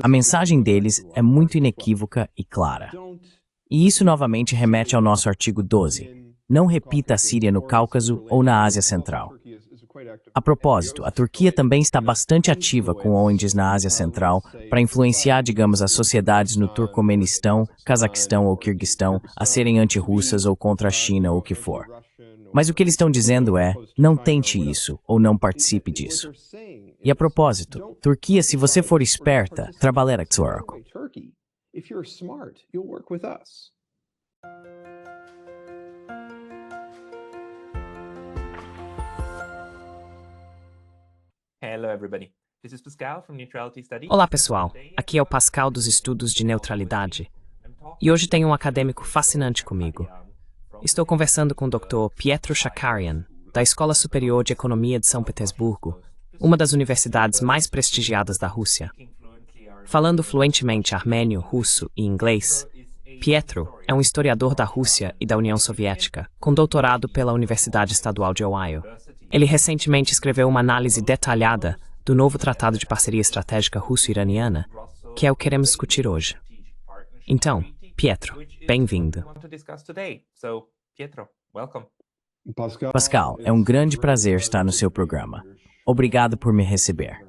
A mensagem deles é muito inequívoca e clara. E isso novamente remete ao nosso artigo 12. Não repita a Síria no Cáucaso ou na Ásia Central. A propósito, a Turquia também está bastante ativa com ONGs na Ásia Central para influenciar, digamos, as sociedades no Turcomenistão, Cazaquistão ou Quirguistão a serem anti-russas ou contra a China ou o que for. Mas o que eles estão dizendo é, não tente isso ou não participe disso. E a propósito, Turquia, se você for esperta, trabalhará conosco. Olá, pessoal. Aqui é o Pascal dos Estudos de Neutralidade. E hoje tenho um acadêmico fascinante comigo. Estou conversando com o Dr. Pietro Shakarian, da Escola Superior de Economia de São Petersburgo, uma das universidades mais prestigiadas da Rússia. Falando fluentemente armênio, russo e inglês, Pietro é um historiador da Rússia e da União Soviética, com doutorado pela Universidade Estadual de Ohio. Ele recentemente escreveu uma análise detalhada do novo Tratado de Parceria Estratégica Russo-Iraniana, que é o que queremos discutir hoje. Então, Pietro, bem-vindo. Pascal, é um grande prazer estar no seu programa. Obrigado por me receber.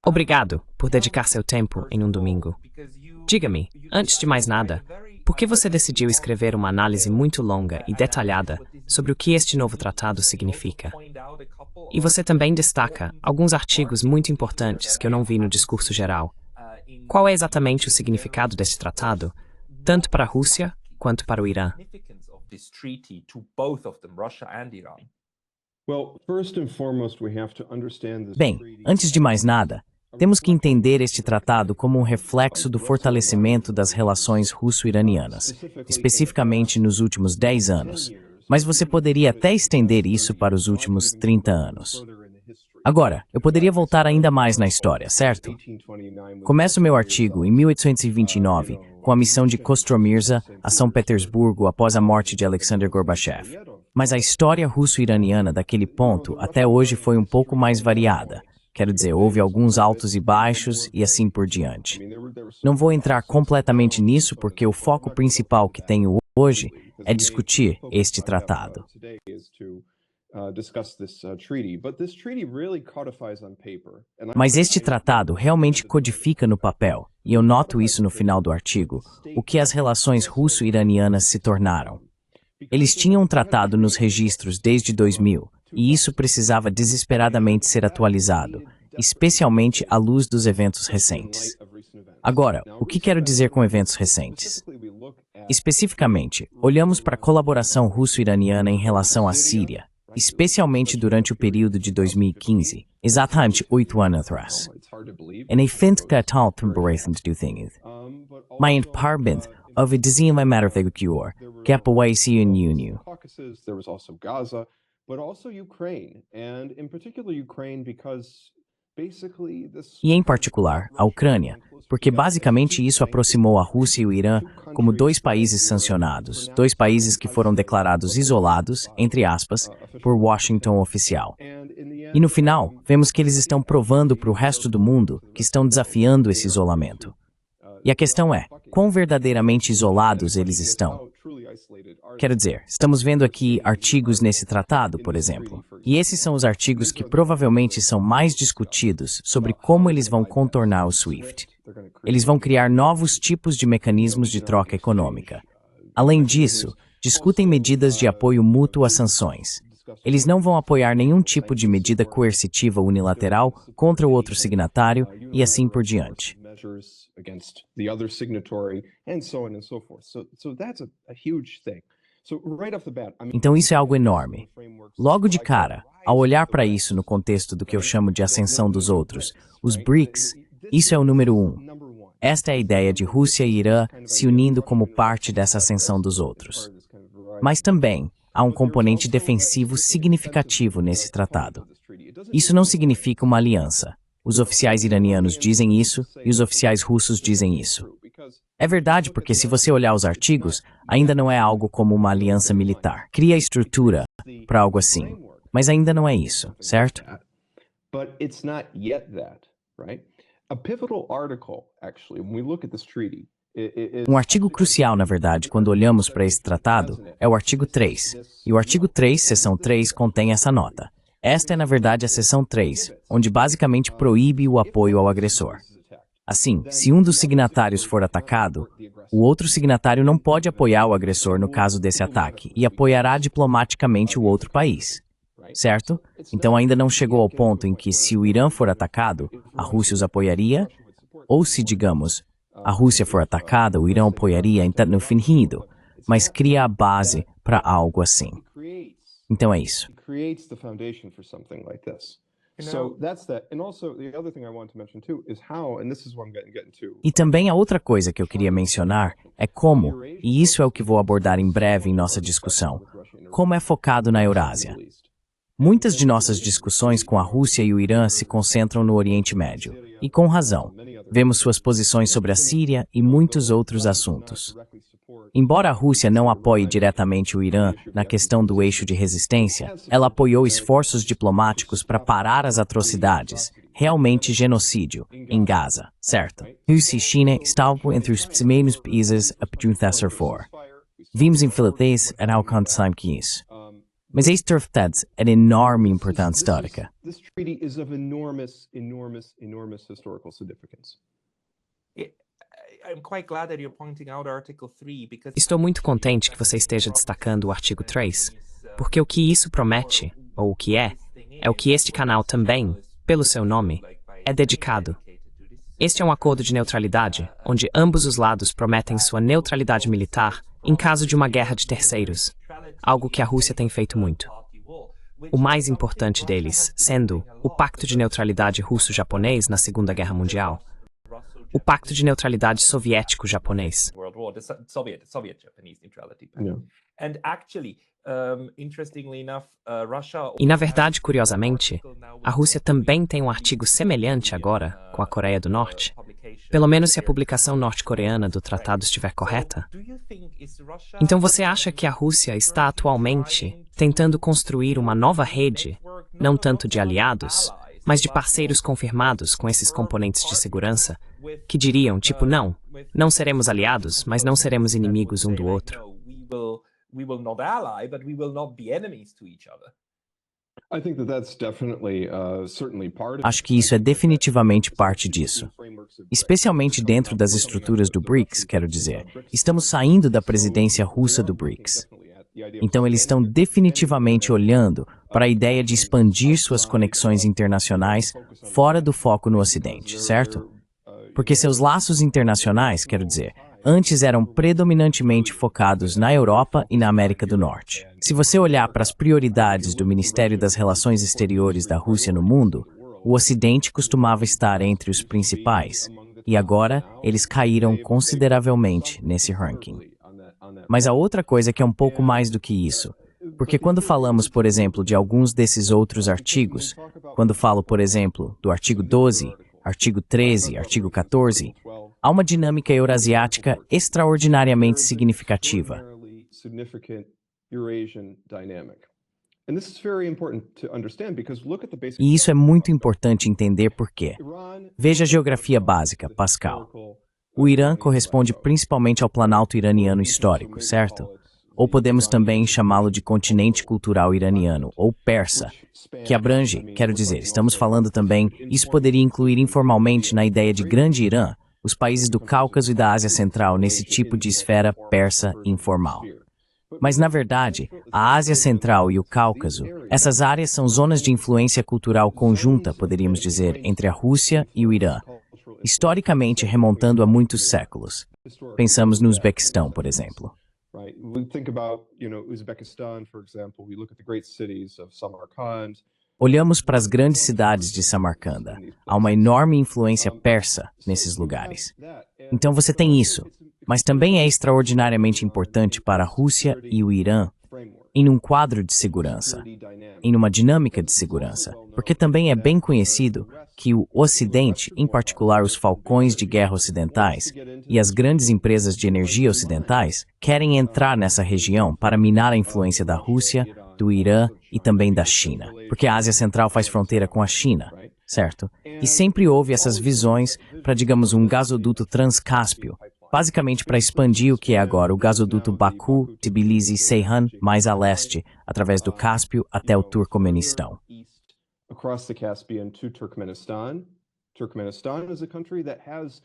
Obrigado por dedicar seu tempo em um domingo. Diga-me, antes de mais nada, por que você decidiu escrever uma análise muito longa e detalhada sobre o que este novo tratado significa? E você também destaca alguns artigos muito importantes que eu não vi no discurso geral. Qual é exatamente o significado deste tratado, tanto para a Rússia quanto para o Irã? Bem, antes de mais nada, temos que entender este tratado como um reflexo do fortalecimento das relações russo-iranianas, especificamente nos últimos 10 anos, mas você poderia até estender isso para os últimos 30 anos. Agora, eu poderia voltar ainda mais na história, certo? Começo meu artigo em 1829, com a missão de Kostomirza a São Petersburgo após a morte de Alexander Gorbachev. Mas a história russo-iraniana daquele ponto até hoje foi um pouco mais variada. Quero dizer, houve alguns altos e baixos e assim por diante. Não vou entrar completamente nisso porque o foco principal que tenho hoje é discutir este tratado. Mas este tratado realmente codifica no papel, e eu noto isso no final do artigo, o que as relações russo-iranianas se tornaram. Eles tinham um tratado nos registros desde 2000, e isso precisava desesperadamente ser atualizado, especialmente à luz dos eventos recentes. Agora, o que quero dizer com eventos recentes? Especificamente, olhamos para a colaboração russo-iraniana em relação à Síria, especialmente durante o período de 2015, exatamente 8 anos atrás. En efeito, que tal temporada de things. Mas parbint, of dizia uma matter de cure, que a países uniu. E em particular, a Ucrânia, porque basicamente isso aproximou a Rússia e o Irã como dois países sancionados, dois países que foram declarados isolados, entre aspas, por Washington oficial. E no final, vemos que eles estão provando para o resto do mundo que estão desafiando esse isolamento. E a questão é, quão verdadeiramente isolados eles estão? Quero dizer, estamos vendo aqui artigos nesse tratado, por exemplo, e esses são os artigos que provavelmente são mais discutidos sobre como eles vão contornar o SWIFT. Eles vão criar novos tipos de mecanismos de troca econômica. Além disso, discutem medidas de apoio mútuo às sanções. Eles não vão apoiar nenhum tipo de medida coercitiva unilateral contra o outro signatário e assim por diante. Então isso é algo enorme. Logo de cara, ao olhar para isso no contexto do que eu chamo de ascensão dos outros, os BRICS, isso é o número 1. Esta é a ideia de Rússia e Irã se unindo como parte dessa ascensão dos outros. Mas também há um componente defensivo significativo nesse tratado. Isso não significa uma aliança. Os oficiais iranianos dizem isso e os oficiais russos dizem isso. É verdade porque se você olhar os artigos, ainda não é algo como uma aliança militar. Cria estrutura para algo assim. Mas ainda não é isso, certo? But it's not yet that, right? A pivotal article, actually, when we look at this treaty, Um artigo crucial, na verdade, quando olhamos para esse tratado, é o artigo 3. E o artigo 3, seção 3, contém essa nota. Esta é, na verdade, a seção 3, onde basicamente proíbe o apoio ao agressor. Assim, se um dos signatários for atacado, o outro signatário não pode apoiar o agressor no caso desse ataque e apoiará diplomaticamente o outro país. Certo? Então ainda não chegou ao ponto em que, se o Irã for atacado, a Rússia os apoiaria? Ou se, digamos, a Rússia for atacada, o Irã apoiaria, então no fingido, mas cria a base para algo assim. Então é isso. E também a outra coisa que eu queria mencionar é como, e isso é o que vou abordar em breve em nossa discussão, como é focado na Eurásia. Muitas de nossas discussões com a Rússia e o Irã se concentram no Oriente Médio, e com razão. Vemos suas posições sobre a Síria e muitos outros assuntos. Embora a Rússia não apoie diretamente o Irã na questão do eixo de resistência, ela apoiou esforços diplomáticos para parar as atrocidades, realmente genocídio, em Gaza, certo? Rússia e China estavam entre os primeiros países a juntar-se for. Vimos em Filipinas e alcançamos que isso. Mas este tratado é de enorme importância histórica. This treaty is of enormous historical significance. Estou muito contente que você esteja destacando o artigo 3, porque o que isso promete, ou o que é o que este canal também, pelo seu nome, é dedicado. Este é um acordo de neutralidade, onde ambos os lados prometem sua neutralidade militar em caso de uma guerra de terceiros, algo que a Rússia tem feito muito. O mais importante deles sendo o Pacto de Neutralidade Russo-Japonês na Segunda Guerra Mundial, o Pacto de Neutralidade Soviético-Japonês. E, na verdade, curiosamente, a Rússia também tem um artigo semelhante agora com a Coreia do Norte, pelo menos se a publicação norte-coreana do tratado estiver correta. Então você acha que a Rússia está atualmente tentando construir uma nova rede, não tanto de aliados, mas de parceiros confirmados com esses componentes de segurança, que diriam, tipo, não seremos aliados, mas não seremos inimigos um do outro? Acho que isso é definitivamente parte disso. Especialmente dentro das estruturas do BRICS, quero dizer. Estamos saindo da presidência russa do BRICS. Então eles estão definitivamente olhando para a ideia de expandir suas conexões internacionais fora do foco no Ocidente, certo? Porque seus laços internacionais, quero dizer, antes eram predominantemente focados na Europa e na América do Norte. Se você olhar para as prioridades do Ministério das Relações Exteriores da Rússia no mundo, o Ocidente costumava estar entre os principais, e agora eles caíram consideravelmente nesse ranking. Mas a outra coisa é que é um pouco mais do que isso, porque quando falamos, por exemplo, de alguns desses outros artigos, quando falo, por exemplo, do artigo 12, artigo 13, artigo 14, há uma dinâmica eurasiática extraordinariamente significativa. E isso é muito importante entender por quê. Veja a geografia básica, Pascal. O Irã corresponde principalmente ao planalto iraniano histórico, certo? Ou podemos também chamá-lo de continente cultural iraniano, ou persa, que abrange, quero dizer, estamos falando também, isso poderia incluir informalmente na ideia de Grande Irã, os países do Cáucaso e da Ásia Central nesse tipo de esfera persa informal. Mas, na verdade, a Ásia Central e o Cáucaso, essas áreas são zonas de influência cultural conjunta, poderíamos dizer, entre a Rússia e o Irã, historicamente remontando a muitos séculos. Pensamos no Uzbequistão, por exemplo. Olhamos para as grandes cidades de Samarcanda. Há uma enorme influência persa nesses lugares. Então você tem isso, mas também é extraordinariamente importante para a Rússia e o Irã em um quadro de segurança, em uma dinâmica de segurança, porque também é bem conhecido que o Ocidente, em particular os falcões de guerra ocidentais e as grandes empresas de energia ocidentais, querem entrar nessa região para minar a influência da Rússia do Irã e também da China, porque a Ásia Central faz fronteira com a China, certo? E sempre houve essas visões para, digamos, um gasoduto Transcáspio, basicamente para expandir o que é agora o gasoduto Baku, Tbilisi, Ceyhan, mais a leste, através do Cáspio até o Turcomenistão. Across the Caspian to Turkmenistan. Turkmenistan is a country that has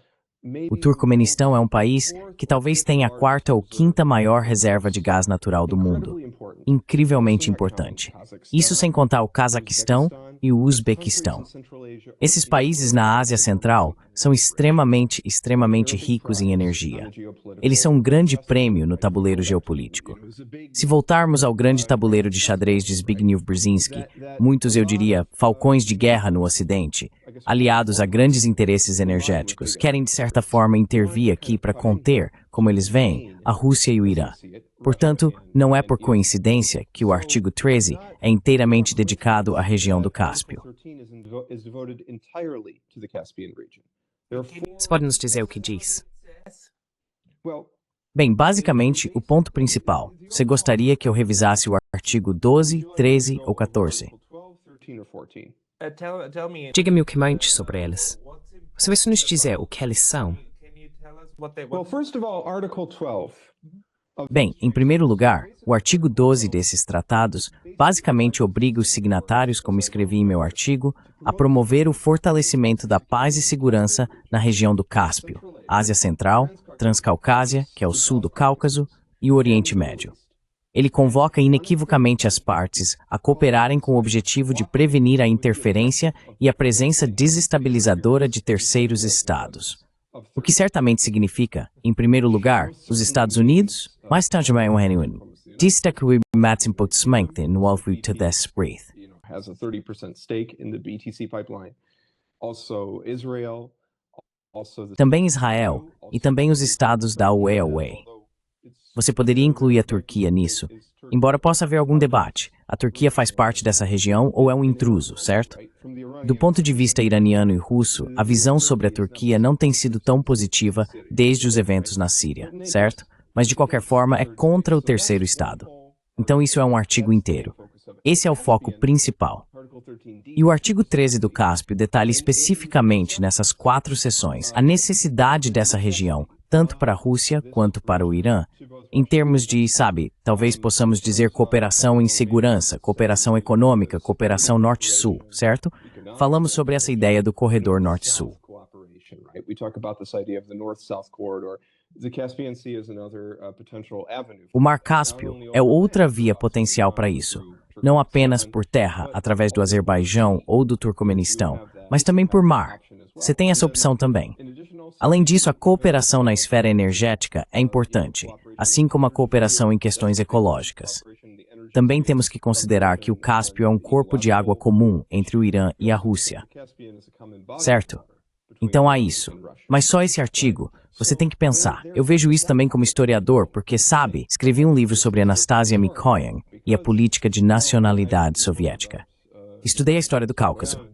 O Turcomenistão é um país que talvez tenha a quarta ou quinta maior reserva de gás natural do mundo. Incrivelmente importante. Isso sem contar o Cazaquistão e o Uzbequistão. Esses países na Ásia Central são extremamente ricos em energia. Eles são um grande prêmio no tabuleiro geopolítico. Se voltarmos ao grande tabuleiro de xadrez de Zbigniew Brzezinski, muitos, eu diria, falcões de guerra no Ocidente, aliados a grandes interesses energéticos, querem de certa forma intervir aqui para conter, como eles veem, a Rússia e o Irã. Portanto, não é por coincidência que o artigo 13 é inteiramente dedicado à região do Cáspio. Você pode nos dizer o que diz? Bem, basicamente, o ponto principal. Você gostaria que eu revisasse o artigo 12, 13 ou 14? Diga-me o que mais sobre eles. Você vai nos dizer o que eles são? Well, first of all, Article 12. Bem, em primeiro lugar, o artigo 12 desses tratados basicamente obriga os signatários, como escrevi em meu artigo, a promover o fortalecimento da paz e segurança na região do Cáspio, Ásia Central, Transcaucásia, que é o sul do Cáucaso, e o Oriente Médio. Ele convoca inequivocamente as partes a cooperarem com o objetivo de prevenir a interferência e a presença desestabilizadora de terceiros estados. O que certamente significa, em primeiro lugar, os Estados Unidos, mas também o Reino Unido. Destaque o máximo potencialmente no alvo de desespero. Has a 30% stake in the BTC pipeline. Also Israel, Também Israel e também os estados da UE. Você poderia incluir a Turquia nisso, embora possa haver algum debate. A Turquia faz parte dessa região ou é um intruso, certo? Do ponto de vista iraniano e russo, a visão sobre a Turquia não tem sido tão positiva desde os eventos na Síria, certo? Mas de qualquer forma é contra o terceiro estado. Então isso é um artigo inteiro. Esse é o foco principal. E o artigo 13 do Cáspio detalha especificamente nessas 4 seções a necessidade dessa região, tanto para a Rússia quanto para o Irã, em termos de, talvez possamos dizer cooperação em segurança, cooperação econômica, cooperação norte-sul, certo? Falamos sobre essa ideia do corredor norte-sul. O Mar Cáspio é outra via potencial para isso, não apenas por terra, através do Azerbaijão ou do Turcomenistão, mas também por mar. Você tem essa opção também. Além disso, a cooperação na esfera energética é importante, assim como a cooperação em questões ecológicas. Também temos que considerar que o Cáspio é um corpo de água comum entre o Irã e a Rússia. Certo? Então há isso. Mas só esse artigo, você tem que pensar. Eu vejo isso também como historiador, porque, escrevi um livro sobre Anastasia Mikoyan e a política de nacionalidade soviética. Estudei a história do Cáucaso.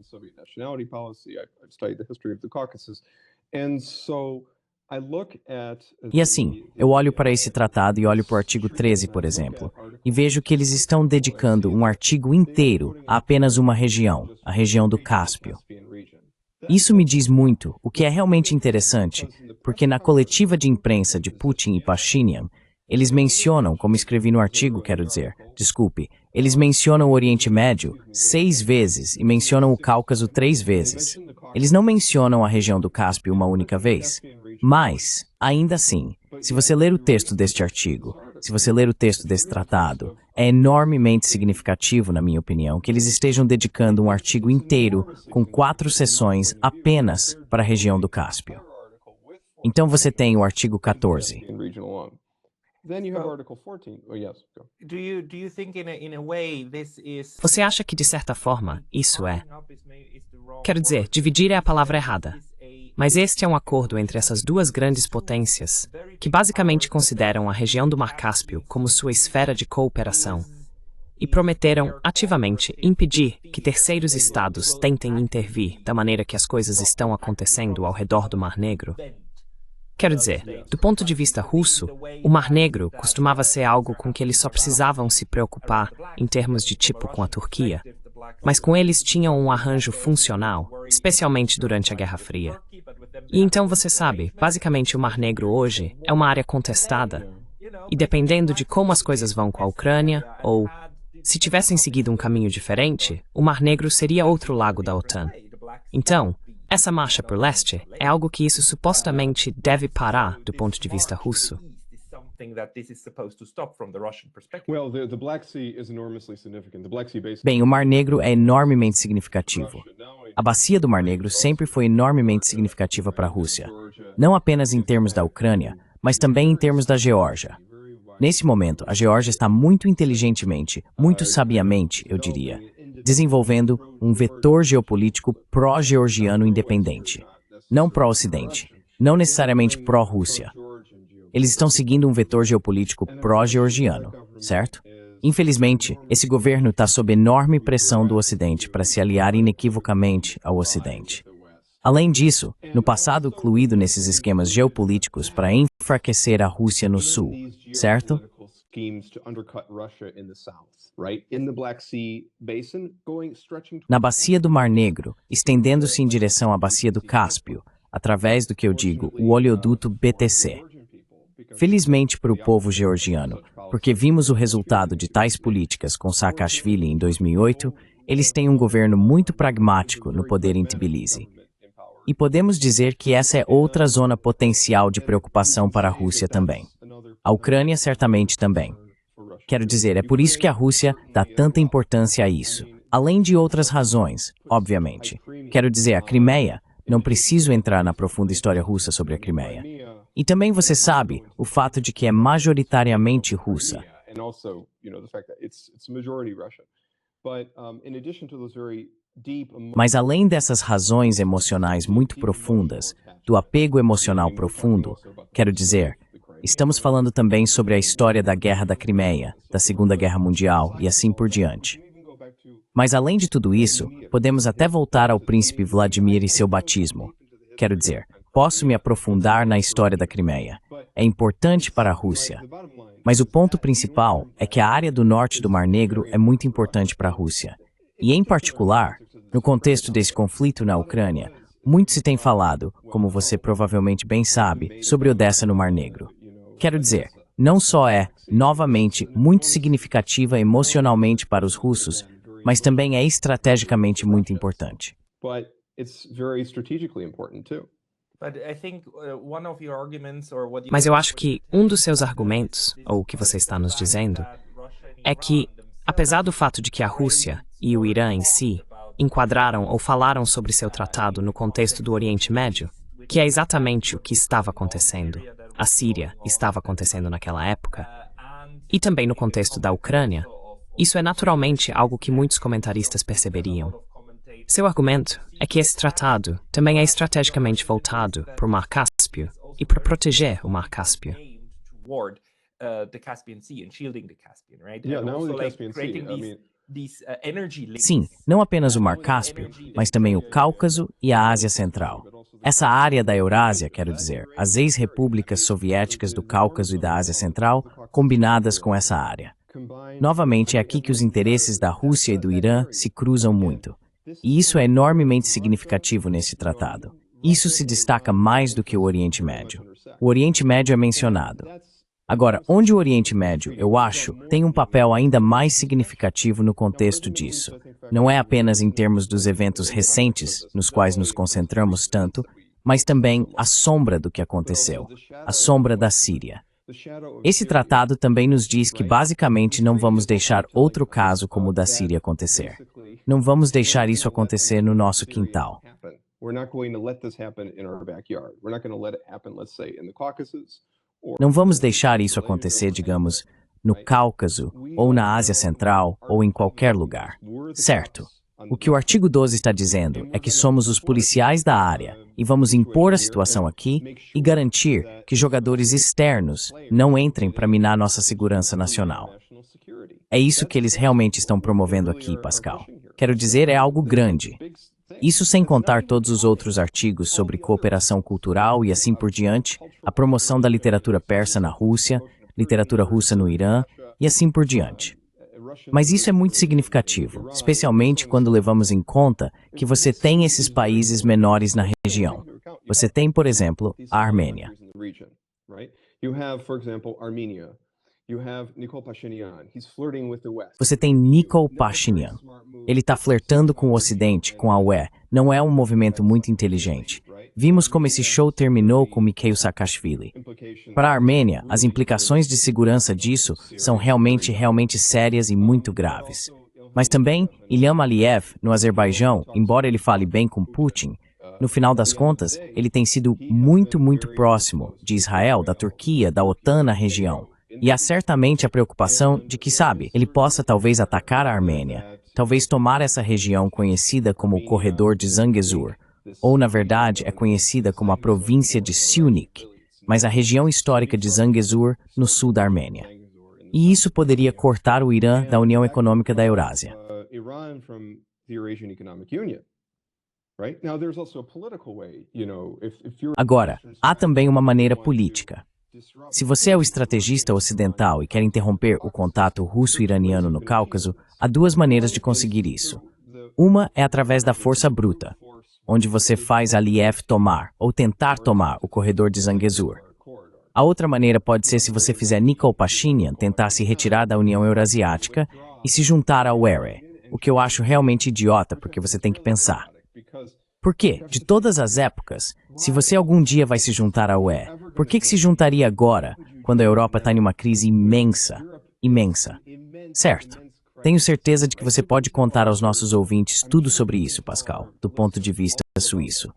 E assim, eu olho para esse tratado e olho para o artigo 13, por exemplo, e vejo que eles estão dedicando um artigo inteiro a apenas uma região, a região do Cáspio. Isso me diz muito, o que é realmente interessante, porque na coletiva de imprensa de Putin e Pashinyan, eles mencionam, como escrevi no artigo, eles mencionam o Oriente Médio 6 vezes e mencionam o Cáucaso 3 vezes. Eles não mencionam a região do Cáspio uma única vez. Mas, ainda assim, se você ler o texto deste artigo, se você ler o texto desse tratado, é enormemente significativo, na minha opinião, que eles estejam dedicando um artigo inteiro com 4 seções apenas para a região do Cáspio. Então você tem o artigo 14. Você acha que, de certa forma, isso é... Quero dizer, dividir é a palavra errada. Mas este é um acordo entre essas duas grandes potências, que basicamente consideram a região do Mar Cáspio como sua esfera de cooperação, e prometeram ativamente impedir que terceiros estados tentem intervir da maneira que as coisas estão acontecendo ao redor do Mar Negro. Quero dizer, do ponto de vista russo, o Mar Negro costumava ser algo com que eles só precisavam se preocupar em termos de tipo com a Turquia, mas com eles tinham um arranjo funcional, especialmente durante a Guerra Fria. E então você sabe, basicamente o Mar Negro hoje é uma área contestada, e dependendo de como as coisas vão com a Ucrânia, ou se tivessem seguido um caminho diferente, o Mar Negro seria outro lago da OTAN. Então, essa marcha por leste é algo que isso supostamente deve parar do ponto de vista russo. Bem, o Mar Negro é enormemente significativo. A bacia do Mar Negro sempre foi enormemente significativa para a Rússia, não apenas em termos da Ucrânia, mas também em termos da Geórgia. Nesse momento, a Geórgia está muito inteligentemente, muito sabiamente, eu diria, desenvolvendo um vetor geopolítico pró-georgiano independente, não pró-Ocidente, não necessariamente pró-Rússia. Eles estão seguindo um vetor geopolítico pró-georgiano, certo? Infelizmente, esse governo está sob enorme pressão do Ocidente para se aliar inequivocamente ao Ocidente. Além disso, no passado incluído nesses esquemas geopolíticos para enfraquecer a Rússia no sul, certo? Na bacia do Mar Negro, estendendo-se em direção à bacia do Cáspio, através do que eu digo, o oleoduto BTC. Felizmente para o povo georgiano, porque vimos o resultado de tais políticas com Saakashvili em 2008, eles têm um governo muito pragmático no poder em Tbilisi. E podemos dizer que essa é outra zona potencial de preocupação para a Rússia também. A Ucrânia certamente também. Quero dizer, é por isso que a Rússia dá tanta importância a isso. Além de outras razões, obviamente. Quero dizer, a Crimeia, não preciso entrar na profunda história russa sobre a Crimeia. E também você sabe o fato de que é majoritariamente russa. Mas além dessas razões emocionais muito profundas, do apego emocional profundo, quero dizer, estamos falando também sobre a história da Guerra da Crimeia, da Segunda Guerra Mundial e assim por diante. Mas além de tudo isso, podemos até voltar ao príncipe Vladimir e seu batismo. Quero dizer, posso me aprofundar na história da Crimeia. É importante para a Rússia. Mas o ponto principal é que a área do norte do Mar Negro é muito importante para a Rússia. E, em particular, no contexto desse conflito na Ucrânia, muito se tem falado, como você provavelmente bem sabe, sobre Odessa no Mar Negro. Quero dizer, não só é, novamente, muito significativa emocionalmente para os russos, mas também é estrategicamente muito importante. Mas eu acho que um dos seus argumentos, ou o que você está nos dizendo, é que, apesar do fato de que a Rússia e o Irã em si enquadraram ou falaram sobre seu tratado no contexto do Oriente Médio, que é exatamente o que estava acontecendo, a Síria estava acontecendo naquela época, e também no contexto da Ucrânia, isso é naturalmente algo que muitos comentaristas perceberiam. Seu argumento é que esse tratado também é estrategicamente voltado para o Mar Cáspio e para proteger o Mar Cáspio. Sim, não apenas o Mar Cáspio, mas também o Cáucaso e a Ásia Central. Essa área da Eurásia, quero dizer, as ex-repúblicas soviéticas do Cáucaso e da Ásia Central, combinadas com essa área. Novamente, é aqui que os interesses da Rússia e do Irã se cruzam muito. E isso é enormemente significativo nesse tratado. Isso se destaca mais do que o Oriente Médio. O Oriente Médio é mencionado. Agora, onde o Oriente Médio, eu acho, tem um papel ainda mais significativo no contexto disso. Não é apenas em termos dos eventos recentes, nos quais nos concentramos tanto, mas também a sombra do que aconteceu, a sombra da Síria. Esse tratado também nos diz que basicamente não vamos deixar outro caso como o da Síria acontecer. Não vamos deixar isso acontecer no nosso quintal. Não vamos deixar isso acontecer, digamos, no Cáucaso, ou na Ásia Central, ou em qualquer lugar. Certo. O que o artigo 12 está dizendo é que somos os policiais da área e vamos impor a situação aqui e garantir que jogadores externos não entrem para minar nossa segurança nacional. É isso que eles realmente estão promovendo aqui, Pascal. Quero dizer, é algo grande. Isso sem contar todos os outros artigos sobre cooperação cultural e assim por diante, a promoção da literatura persa na Rússia, literatura russa no Irã e assim por diante. Mas isso é muito significativo, especialmente quando levamos em conta que você tem esses países menores na região. Você tem, por exemplo, a Armênia. Você tem Nikol Pashinyan. Ele está flertando com o Ocidente, com a UE. Não é um movimento muito inteligente. Vimos como esse show terminou com Mikhail Saakashvili. Para a Armênia, as implicações de segurança disso são realmente sérias e muito graves. Mas também, Ilham Aliyev, no Azerbaijão, embora ele fale bem com Putin, no final das contas, ele tem sido muito próximo de Israel, da Turquia, da OTAN na região. E há certamente a preocupação de que, sabe, ele possa talvez atacar a Armênia, talvez tomar essa região conhecida como o Corredor de Zangezur, ou na verdade é conhecida como a província de Syunik, mas a região histórica de Zangezur no sul da Armênia. E isso poderia cortar o Irã da União Econômica da Eurásia. Agora, há também uma maneira política. Se você é o estrategista ocidental e quer interromper o contato russo-iraniano no Cáucaso, há duas maneiras de conseguir isso. Uma é através da força bruta, onde você faz Aliyev tomar ou tentar tomar o corredor de Zangezur. A outra maneira pode ser se você fizer Nikol Pashinyan tentar se retirar da União Eurasiática e se juntar ao UE, o que eu acho realmente idiota, porque você tem que pensar. Por quê? De todas as épocas, se você algum dia vai se juntar à UE, por que se juntaria agora, quando a Europa está em uma crise imensa? Certo. Tenho certeza de que você pode contar aos nossos ouvintes tudo sobre isso, Pascal, do ponto de vista suíço.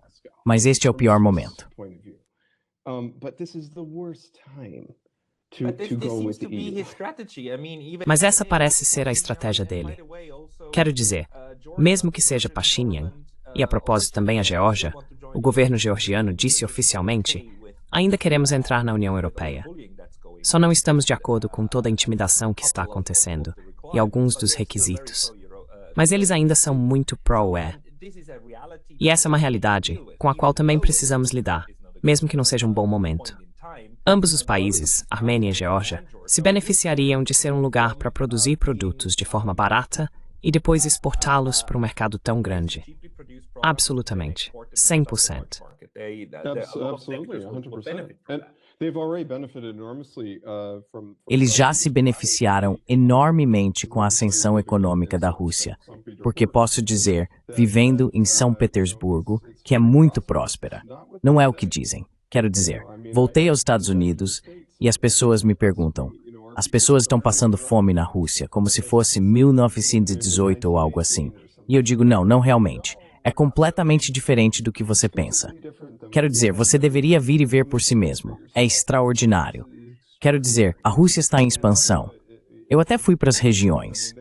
Mas este é o pior momento. Mas essa parece ser a estratégia dele. Quero dizer, mesmo que seja Pashinyan, e a propósito também a Geórgia, o governo georgiano disse oficialmente, ainda queremos entrar na União Europeia. Só não estamos de acordo com toda a intimidação que está acontecendo e alguns dos requisitos. Mas eles ainda são muito pró-UE. E essa é uma realidade com a qual também precisamos lidar, mesmo que não seja um bom momento. Ambos os países, Armênia e Geórgia, se beneficiariam de ser um lugar para produzir produtos de forma barata e depois exportá-los para um mercado tão grande. Absolutamente. 100%. Eles já se beneficiaram enormemente com a ascensão econômica da Rússia, porque posso dizer, vivendo em São Petersburgo, que é muito próspera. Não é o que dizem. Quero dizer, voltei aos Estados Unidos e as pessoas me perguntam, as pessoas estão passando fome na Rússia, como se fosse 1918 ou algo assim. E eu digo, não realmente. É completamente diferente do que você pensa. Quero dizer, você deveria vir e ver por si mesmo. É extraordinário. Quero dizer, a Rússia está em expansão. Eu até fui para as regiões.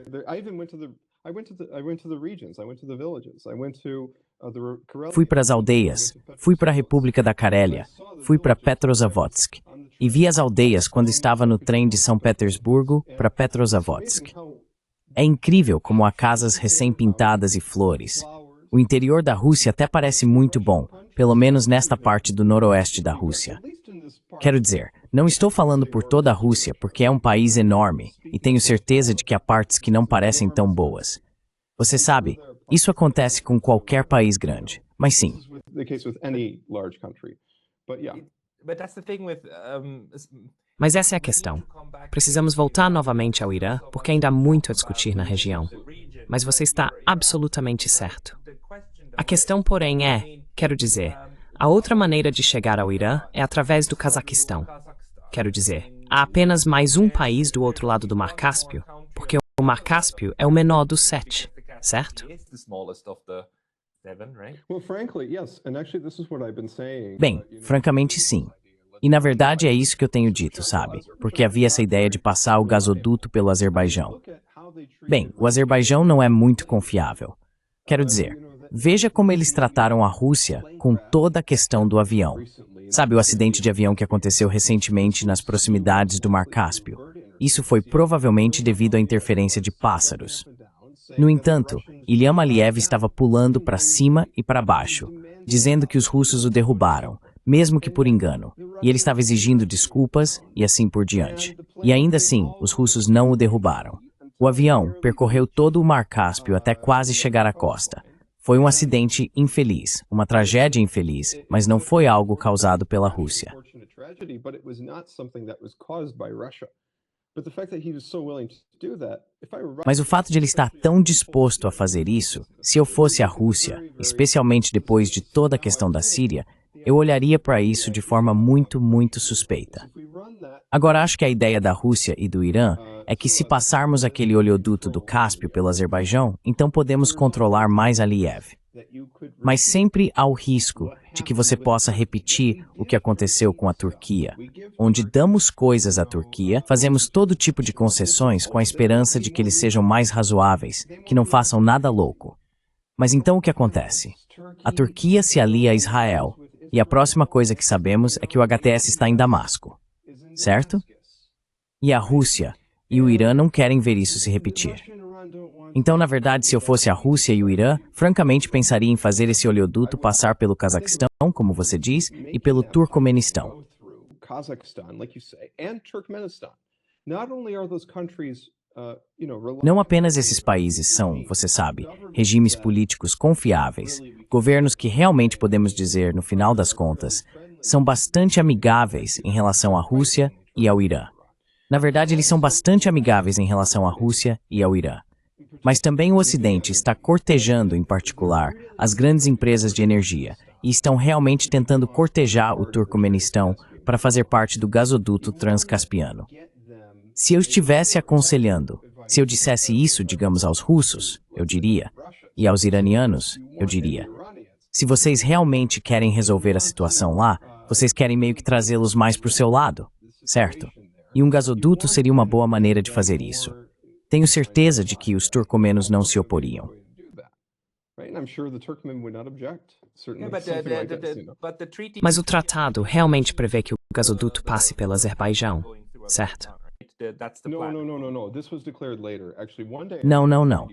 Fui para as aldeias, fui para a República da Carélia, fui para Petrozavodsk. E vi as aldeias quando estava no trem de São Petersburgo para Petrozavodsk. É incrível como há casas recém-pintadas e flores. O interior da Rússia até parece muito bom, pelo menos nesta parte do noroeste da Rússia. Quero dizer, não estou falando por toda a Rússia, porque é um país enorme, e tenho certeza de que há partes que não parecem tão boas. Você sabe, isso acontece com qualquer país grande, mas sim. Mas essa é a questão. Precisamos voltar novamente ao Irã, porque ainda há muito a discutir na região. Mas você está absolutamente certo. A questão, porém, quero dizer, a outra maneira de chegar ao Irã é através do Cazaquistão. Quero dizer, há apenas mais um país do outro lado do Mar Cáspio, porque o Mar Cáspio é o menor dos 7, certo? Bem, francamente sim. E na verdade é isso que eu tenho dito, sabe? Porque havia essa ideia de passar o gasoduto pelo Azerbaijão. Bem, o Azerbaijão não é muito confiável. Quero dizer, veja como eles trataram a Rússia com toda a questão do avião. Sabe o acidente de avião que aconteceu recentemente nas proximidades do Mar Cáspio? Isso foi provavelmente devido à interferência de pássaros. No entanto, Ilham Aliyev estava pulando para cima e para baixo, dizendo que os russos o derrubaram, mesmo que por engano, e ele estava exigindo desculpas e assim por diante. E ainda assim, os russos não o derrubaram. O avião percorreu todo o Mar Cáspio até quase chegar à costa. Foi um acidente infeliz, uma tragédia infeliz, mas não foi algo causado pela Rússia. Mas o fato de ele estar tão disposto a fazer isso, se eu fosse a Rússia, especialmente depois de toda a questão da Síria, eu olharia para isso de forma muito suspeita. Agora, acho que a ideia da Rússia e do Irã é que se passarmos aquele oleoduto do Cáspio pelo Azerbaijão, então podemos controlar mais Aliyev. Mas sempre há o risco de que você possa repetir o que aconteceu com a Turquia, onde damos coisas à Turquia, fazemos todo tipo de concessões com a esperança de que eles sejam mais razoáveis, que não façam nada louco. Mas então o que acontece? A Turquia se alia a Israel, e a próxima coisa que sabemos é que o HTS está em Damasco, certo? E a Rússia e o Irã não querem ver isso se repetir. Então, na verdade, se eu fosse a Rússia e o Irã, francamente pensaria em fazer esse oleoduto passar pelo Cazaquistão, como você diz, e pelo Turcomenistão. Não apenas esses países são, você sabe, regimes políticos confiáveis, governos que realmente podemos dizer, no final das contas, são bastante amigáveis em relação à Rússia e ao Irã. Na verdade, eles são bastante amigáveis em relação à Rússia e ao Irã. Mas também o Ocidente está cortejando, em particular, as grandes empresas de energia e estão realmente tentando cortejar o Turcomenistão para fazer parte do gasoduto transcaspiano. Se eu estivesse aconselhando, se eu dissesse isso, digamos, aos russos, eu diria, e aos iranianos, eu diria, se vocês realmente querem resolver a situação lá, vocês querem meio que trazê-los mais para o seu lado, certo? E um gasoduto seria uma boa maneira de fazer isso. Tenho certeza de que os turcomenos não se oporiam. Mas o tratado realmente prevê que o gasoduto passe pelo Azerbaijão, certo? Não.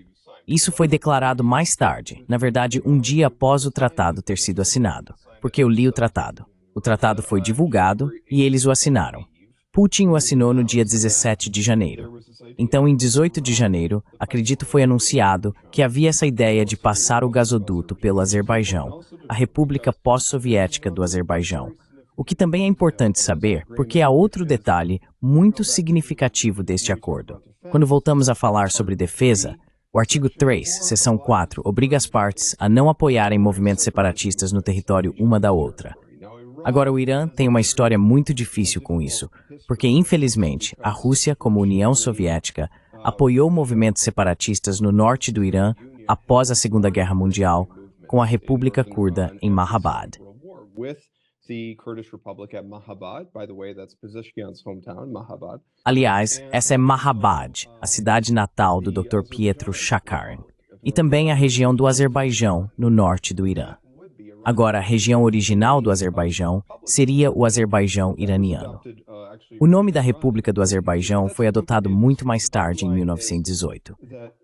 Isso foi declarado mais tarde, na verdade, um dia após o tratado ter sido assinado, porque eu li o tratado. O tratado foi divulgado e eles o assinaram. Putin o assinou no dia 17 de janeiro. Então, em 18 de janeiro, acredito foi anunciado que havia essa ideia de passar o gasoduto pelo Azerbaijão, a República Pós-Soviética do Azerbaijão. O que também é importante saber, porque há outro detalhe muito significativo deste acordo. Quando voltamos a falar sobre defesa, o artigo 3, seção 4, obriga as partes a não apoiarem movimentos separatistas no território uma da outra. Agora, o Irã tem uma história muito difícil com isso, porque, infelizmente, a Rússia, como União Soviética, apoiou movimentos separatistas no norte do Irã após a Segunda Guerra Mundial, com a República Curda em Mahabad. Aliás, essa é Mahabad, a cidade natal do Dr. Pietro Shakarian, e também a região do Azerbaijão, no norte do Irã. Agora, a região original do Azerbaijão seria o Azerbaijão iraniano. O nome da República do Azerbaijão foi adotado muito mais tarde, em 1918.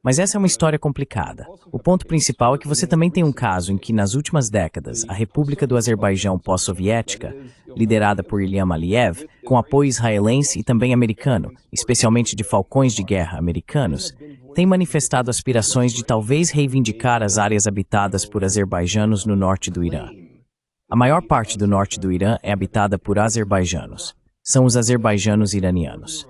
Mas essa é uma história complicada. O ponto principal é que você também tem um caso em que, nas últimas décadas, a República do Azerbaijão pós-soviética, liderada por Ilham Aliyev, com apoio israelense e também americano, especialmente de falcões de guerra americanos, tem manifestado aspirações de talvez reivindicar as áreas habitadas por azerbaijanos no norte do Irã. A maior parte do norte do Irã é habitada por azerbaijanos. São os azerbaijanos iranianos.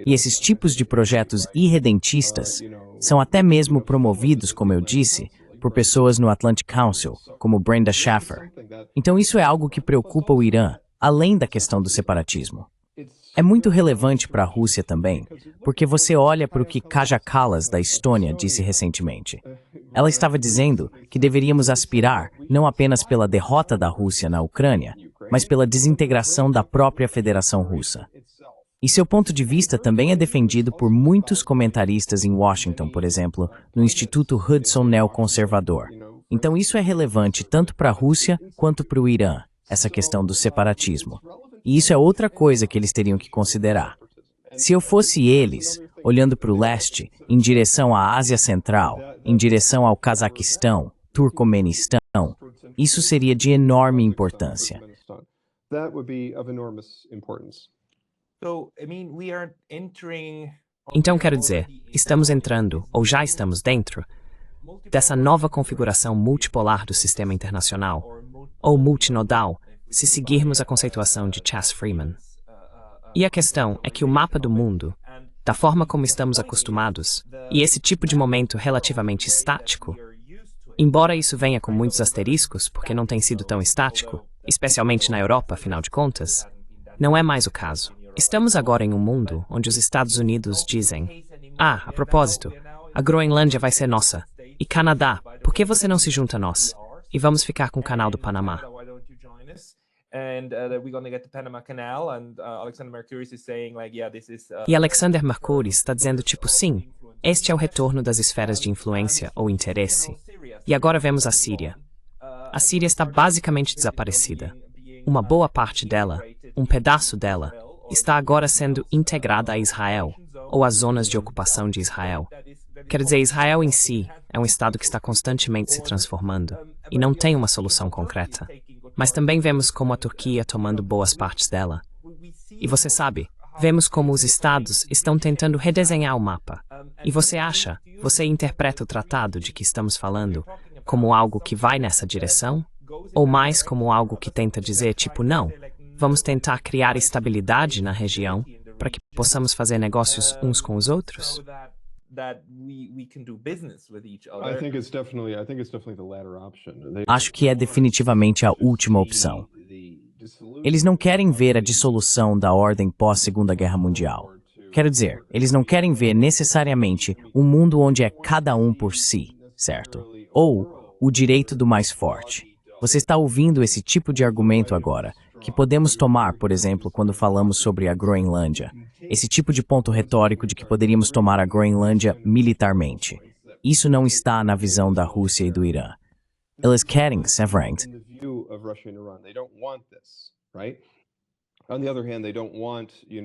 E esses tipos de projetos irredentistas são até mesmo promovidos, como eu disse, por pessoas no Atlantic Council, como Brenda Schaffer. Então isso é algo que preocupa o Irã, além da questão do separatismo. É muito relevante para a Rússia também, porque você olha para o que Kaja Kallas, da Estônia, disse recentemente. Ela estava dizendo que deveríamos aspirar não apenas pela derrota da Rússia na Ucrânia, mas pela desintegração da própria Federação Russa. E seu ponto de vista também é defendido por muitos comentaristas em Washington, por exemplo, no Instituto Hudson Neoconservador. Então isso é relevante tanto para a Rússia quanto para o Irã, essa questão do separatismo. E isso é outra coisa que eles teriam que considerar. Se eu fosse eles, olhando para o leste, em direção à Ásia Central, em direção ao Cazaquistão, Turcomenistão, isso seria de enorme importância. Então, quero dizer, estamos entrando, ou já estamos dentro, dessa nova configuração multipolar do sistema internacional, ou multinodal, se seguirmos a conceituação de Chas Freeman. E a questão é que o mapa do mundo, da forma como estamos acostumados, e esse tipo de momento relativamente estático, embora isso venha com muitos asteriscos, porque não tem sido tão estático, especialmente na Europa, afinal de contas, não é mais o caso. Estamos agora em um mundo onde os Estados Unidos dizem: a propósito, a Groenlândia vai ser nossa. E Canadá, por que você não se junta a nós? E vamos ficar com o canal do Panamá. E Alexander Mercouris está dizendo tipo, sim, este é o retorno das esferas de influência ou interesse. E agora vemos a Síria. A Síria está basicamente desaparecida. Uma boa parte dela, um pedaço dela, está agora sendo integrada a Israel, ou às zonas de ocupação de Israel. Quer dizer, Israel em si é um estado que está constantemente se transformando e não tem uma solução concreta. Mas também vemos como a Turquia tomando boas partes dela. E você sabe, vemos como os estados estão tentando redesenhar o mapa. E você interpreta o tratado de que estamos falando como algo que vai nessa direção? Ou mais como algo que tenta dizer, tipo, não, vamos tentar criar estabilidade na região para que possamos fazer negócios uns com os outros? Acho que é definitivamente a última opção. Eles não querem ver a dissolução da ordem pós-Segunda Guerra Mundial. Quero dizer, eles não querem ver necessariamente um mundo onde é cada um por si, certo? Ou o direito do mais forte. Você está ouvindo esse tipo de argumento agora, que podemos tomar, por exemplo, quando falamos sobre a Groenlândia. Esse tipo de ponto retórico de que poderíamos tomar a Groenlândia militarmente. Isso não está na visão da Rússia e do Irã. Eles querem, Severant.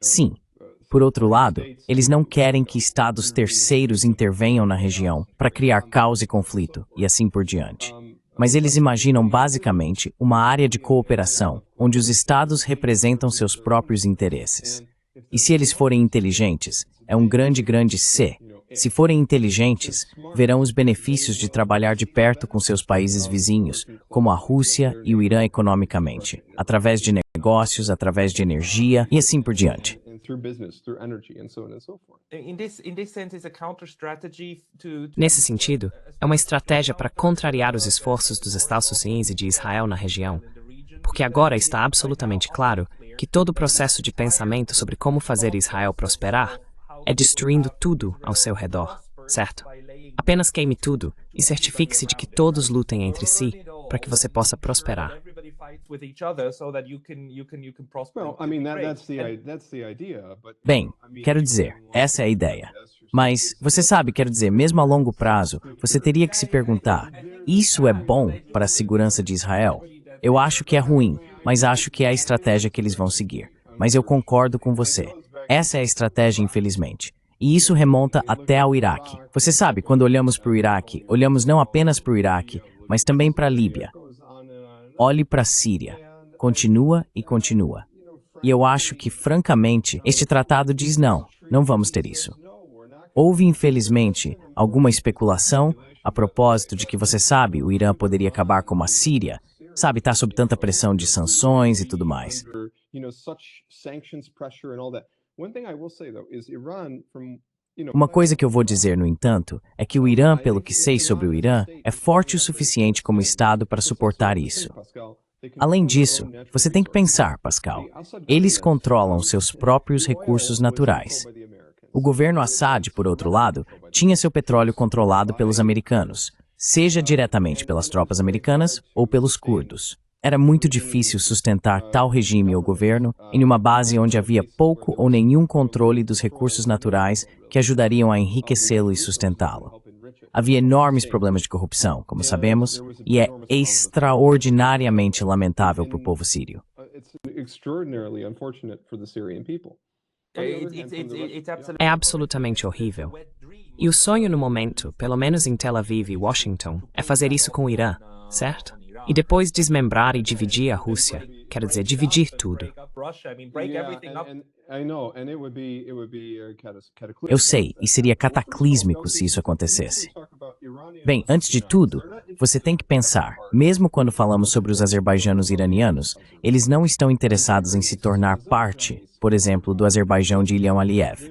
Sim. Por outro lado, eles não querem que estados terceiros intervenham na região para criar caos e conflito, e assim por diante. Mas eles imaginam basicamente uma área de cooperação, onde os estados representam seus próprios interesses. E se eles forem inteligentes, é um grande C. Se forem inteligentes, verão os benefícios de trabalhar de perto com seus países vizinhos, como a Rússia e o Irã economicamente, através de negócios, através de energia e assim por diante. Nesse sentido, é uma estratégia para contrariar os esforços dos Estados Unidos e de Israel na região, porque agora está absolutamente claro que todo o processo de pensamento sobre como fazer Israel prosperar é destruindo tudo ao seu redor, certo? Apenas queime tudo e certifique-se de que todos lutem entre si para que você possa prosperar. Bem, quero dizer, essa é a ideia. Mas, você sabe, quero dizer, mesmo a longo prazo, você teria que se perguntar, isso é bom para a segurança de Israel? Eu acho que é ruim, mas acho que é a estratégia que eles vão seguir. Mas eu concordo com você. Essa é a estratégia, infelizmente. E isso remonta até ao Iraque. Você sabe, quando olhamos para o Iraque, olhamos não apenas para o Iraque, mas também para a Líbia. Olhe para a Síria. Continua e continua. E eu acho que, francamente, este tratado diz não vamos ter isso. Houve, infelizmente, alguma especulação a propósito de que, você sabe, o Irã poderia acabar como a Síria. Sabe, está sob tanta pressão de sanções e tudo mais. Uma coisa que eu vou dizer, no entanto, é que o Irã, pelo que sei sobre o Irã, é forte o suficiente como Estado para suportar isso. Além disso, você tem que pensar, Pascal, eles controlam seus próprios recursos naturais. O governo Assad, por outro lado, tinha seu petróleo controlado pelos americanos, seja diretamente pelas tropas americanas ou pelos curdos. Era muito difícil sustentar tal regime ou governo em uma base onde havia pouco ou nenhum controle dos recursos naturais que ajudariam a enriquecê-lo e sustentá-lo. Havia enormes problemas de corrupção, como sabemos, e é extraordinariamente lamentável para o povo sírio. extraordinarily unfortunate for the Syrian people. É absolutamente horrível. E o sonho no momento, pelo menos em Tel Aviv e Washington, é fazer isso com o Irã, certo? E depois desmembrar e dividir a Rússia. Quero dizer, dividir tudo. Eu sei, e seria cataclísmico se isso acontecesse. Bem, antes de tudo, você tem que pensar, mesmo quando falamos sobre os azerbaijanos iranianos, eles não estão interessados em se tornar parte, por exemplo, do Azerbaijão de Ilham Aliyev.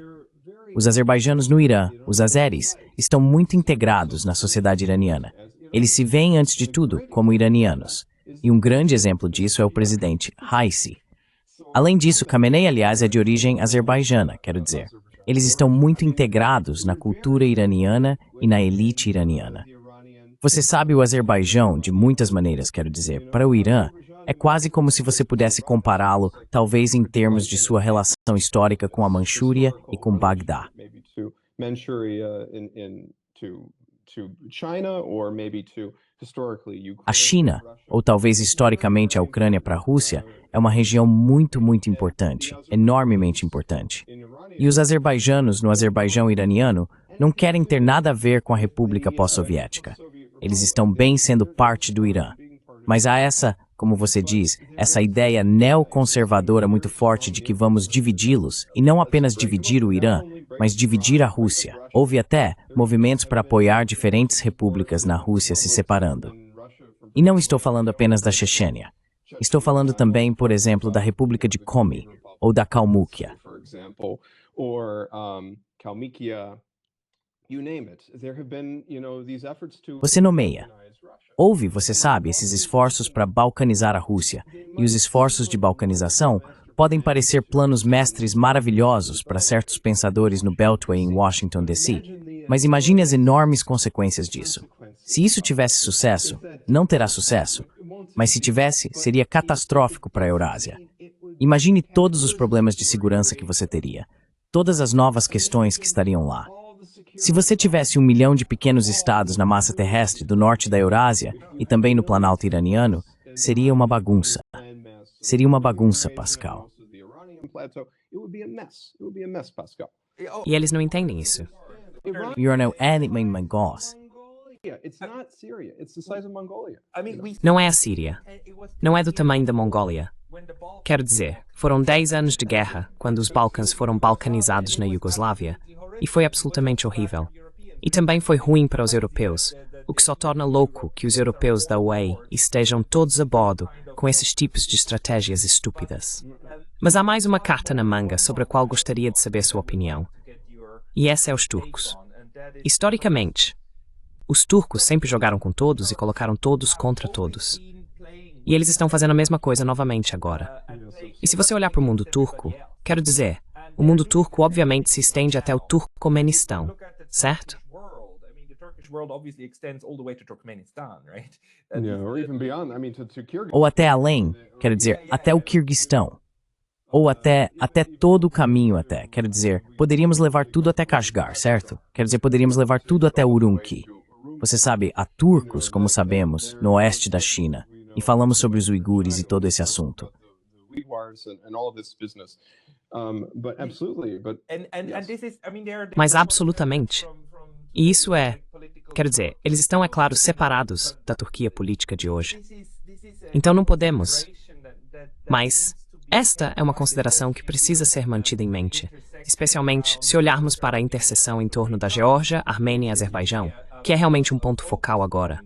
Os azerbaijanos no Irã, os azeris, estão muito integrados na sociedade iraniana. Eles se veem, antes de tudo, como iranianos. E um grande exemplo disso é o presidente Raisi. Além disso, Khamenei, aliás, é de origem azerbaijana, quero dizer. Eles estão muito integrados na cultura iraniana e na elite iraniana. Você sabe, o Azerbaijão, de muitas maneiras, quero dizer, para o Irã, é quase como se você pudesse compará-lo, talvez em termos de sua relação histórica com a Manchúria e com Bagdá. A China, ou talvez historicamente a Ucrânia para a Rússia, é uma região muito importante, enormemente importante. E os azerbaijanos no Azerbaijão iraniano não querem ter nada a ver com a República Pós-Soviética. Eles estão bem sendo parte do Irã. Mas há essa, como você diz, essa ideia neoconservadora muito forte de que vamos dividi-los, e não apenas dividir o Irã, mas dividir a Rússia. Houve até movimentos para apoiar diferentes repúblicas na Rússia se separando. E não estou falando apenas da Chechênia. Estou falando também, por exemplo, da República de Komi, ou da Calmúquia. Você nomeia. Houve, você sabe, esses esforços para balcanizar a Rússia, e os esforços de balcanização podem parecer planos mestres maravilhosos para certos pensadores no Beltway em Washington, D.C., mas imagine as enormes consequências disso. Se isso tivesse sucesso, não terá sucesso, mas se tivesse, seria catastrófico para a Eurásia. Imagine todos os problemas de segurança que você teria, todas as novas questões que estariam lá. Se você tivesse 1 milhão de pequenos estados na massa terrestre do norte da Eurásia e também no Planalto iraniano, seria uma bagunça. Seria uma bagunça, Pascal. E eles não entendem isso. Não é a Síria. Não é do tamanho da Mongólia. Quero dizer, foram 10 anos de guerra quando os Balcãs foram balcanizados na Iugoslávia, e foi absolutamente horrível. E também foi ruim para os europeus, o que só torna louco que os europeus da UE estejam todos a bordo com esses tipos de estratégias estúpidas. Mas há mais uma carta na manga sobre a qual gostaria de saber sua opinião. E essa é os turcos. Historicamente, os turcos sempre jogaram com todos e colocaram todos contra todos. E eles estão fazendo a mesma coisa novamente agora. E se você olhar para o mundo turco, quero dizer, o mundo turco obviamente se estende até o Turcomenistão, certo? Ou até além, quero dizer, até o Quirguistão. Ou até todo o caminho até, quero dizer, poderíamos levar tudo até Kashgar, certo? Quero dizer, poderíamos levar tudo até Urumqi. Você sabe, há turcos, como sabemos, no oeste da China, e falamos sobre os uigures e todo esse assunto. Mas absolutamente. E isso é, quero dizer, eles estão, é claro, separados da Turquia política de hoje. Então não podemos. Mas esta é uma consideração que precisa ser mantida em mente, especialmente se olharmos para a interseção em torno da Geórgia, Armênia e Azerbaijão, que é realmente um ponto focal agora.